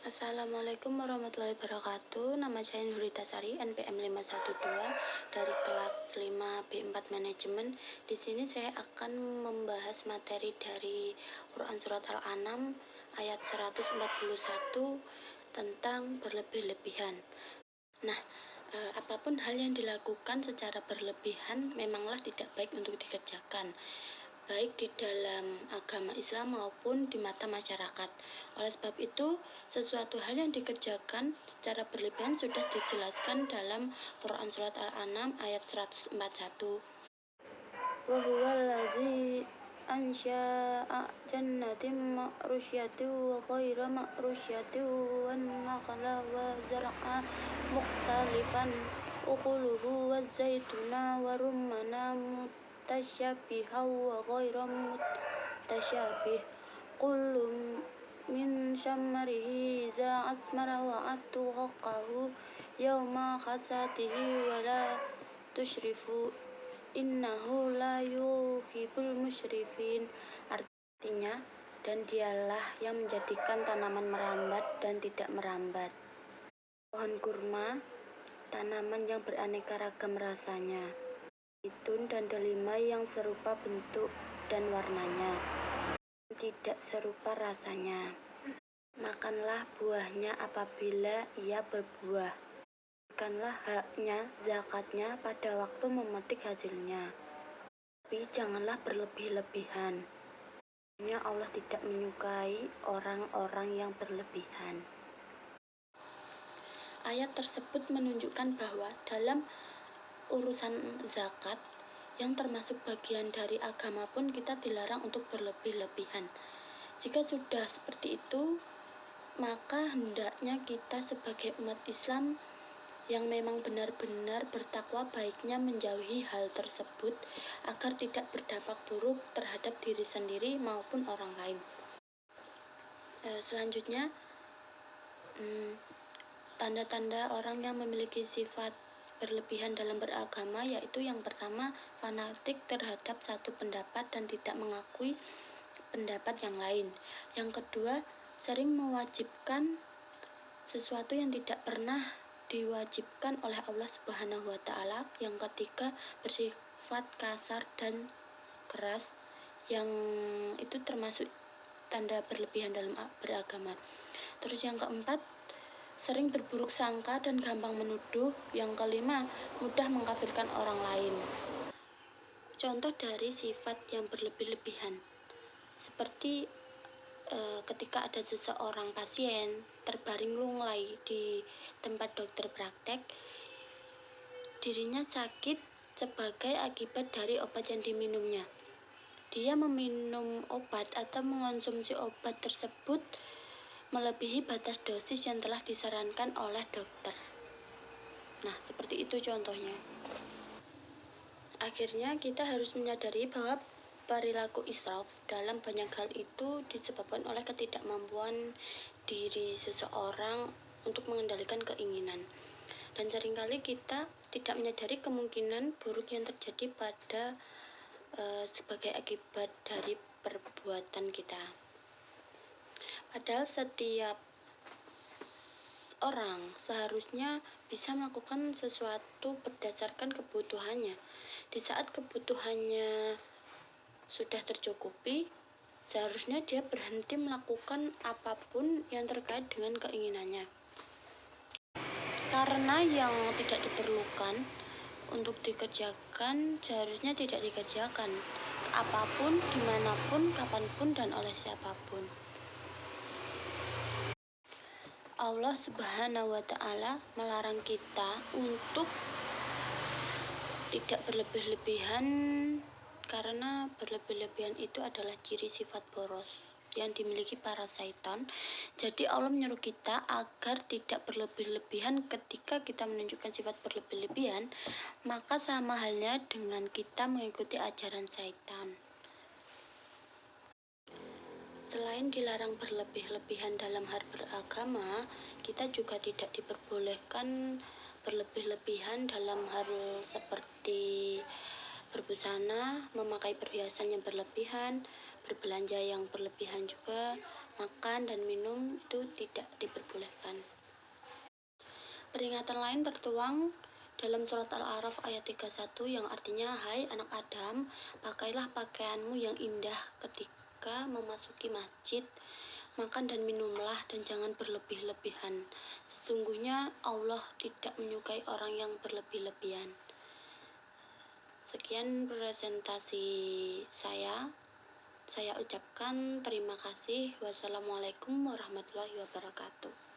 Assalamualaikum warahmatullahi wabarakatuh. Nama saya Nurita Sari, NPM 512 dari kelas 5B4 Manajemen. Di sini saya akan membahas materi dari Quran Surat Al-An'am ayat 141 tentang berlebih-lebihan. Nah, apapun hal yang dilakukan secara berlebihan memanglah tidak baik untuk dikerjakan, baik di dalam agama Islam maupun di mata masyarakat. Oleh sebab itu, sesuatu hal yang dikerjakan secara berlebihan sudah dijelaskan dalam Quran Surat Al-An'am ayat 141. Wa huwallazi ansya'a jannatin ma'rusyatin wa ghayra ma'rusyatin wan nakhla wa zar'a mukhtalifan ukuluhu wa zaituna wa rummana mutasyabihan wa ghayra mutasyabih kullu min samarihi za asmara wa atuqahu yawma khasatihi wa la tusyrifu innahu la yuhibbul musyrifin. Artinya, dan dialah yang menjadikan tanaman merambat dan tidak merambat, pohon kurma, tanaman yang beraneka ragam rasanya, zaitun dan delima yang serupa bentuk dan warnanya, tidak serupa rasanya. Makanlah buahnya apabila ia berbuah. Berikanlah haknya, zakatnya pada waktu memetik hasilnya. Tapi janganlah berlebih-lebihan. Sesungguhnya Allah tidak menyukai orang-orang yang berlebihan. Ayat tersebut menunjukkan bahwa dalam urusan zakat yang termasuk bagian dari agama pun kita dilarang untuk berlebih-lebihan. Jika sudah seperti itu, maka hendaknya kita sebagai umat Islam yang memang benar-benar bertakwa baiknya menjauhi hal tersebut agar tidak berdampak buruk terhadap diri sendiri maupun orang lain. Selanjutnya, tanda-tanda orang yang memiliki sifat berlebihan dalam beragama yaitu yang pertama, fanatik terhadap satu pendapat dan tidak mengakui pendapat yang lain. Yang kedua, sering mewajibkan sesuatu yang tidak pernah diwajibkan oleh Allah Subhanahu wa Ta'ala. Yang ketiga, bersifat kasar dan keras, yang itu termasuk tanda berlebihan dalam beragama. Terus yang keempat, sering berburuk sangka dan gampang menuduh. Yang kelima, mudah mengkafirkan orang lain. Contoh dari sifat yang berlebih-lebihan seperti ketika ada seseorang pasien terbaring lunglai di tempat dokter praktek, dirinya sakit sebagai akibat dari obat yang diminumnya. Dia meminum obat atau mengonsumsi obat tersebut melebihi batas dosis yang telah disarankan oleh dokter. Nah, seperti itu contohnya. Akhirnya kita harus menyadari bahwa perilaku israf dalam banyak hal itu disebabkan oleh ketidakmampuan diri seseorang untuk mengendalikan keinginan, dan seringkali kita tidak menyadari kemungkinan buruk yang terjadi pada sebagai akibat dari perbuatan kita. Padahal setiap orang seharusnya bisa melakukan sesuatu berdasarkan kebutuhannya. Di saat kebutuhannya sudah tercukupi, seharusnya dia berhenti melakukan apapun yang terkait dengan keinginannya. Karena yang tidak diperlukan untuk dikerjakan seharusnya tidak dikerjakan, apapun, dimanapun, kapanpun, dan oleh siapapun. Allah Subhanahu wa Ta'ala melarang kita untuk tidak berlebih-lebihan, karena berlebih-lebihan itu adalah ciri sifat boros yang dimiliki para syaitan. Jadi Allah menyuruh kita agar tidak berlebih-lebihan. Ketika kita menunjukkan sifat berlebih-lebihan, maka sama halnya dengan kita mengikuti ajaran syaitan. Selain dilarang berlebih-lebihan dalam hal beragama, kita juga tidak diperbolehkan berlebih-lebihan dalam hal seperti berbusana, memakai perhiasan yang berlebihan, berbelanja yang berlebihan juga, makan dan minum itu tidak diperbolehkan. Peringatan lain tertuang dalam surat Al-A'raf ayat 31 yang artinya, "Hai anak Adam, pakailah pakaianmu yang indah ketika memasuki masjid, makan dan minumlah dan jangan berlebih-lebihan. Sesungguhnya Allah tidak menyukai orang yang berlebih-lebihan." Sekian presentasi saya. Saya ucapkan terima kasih. Wassalamualaikum warahmatullahi wabarakatuh.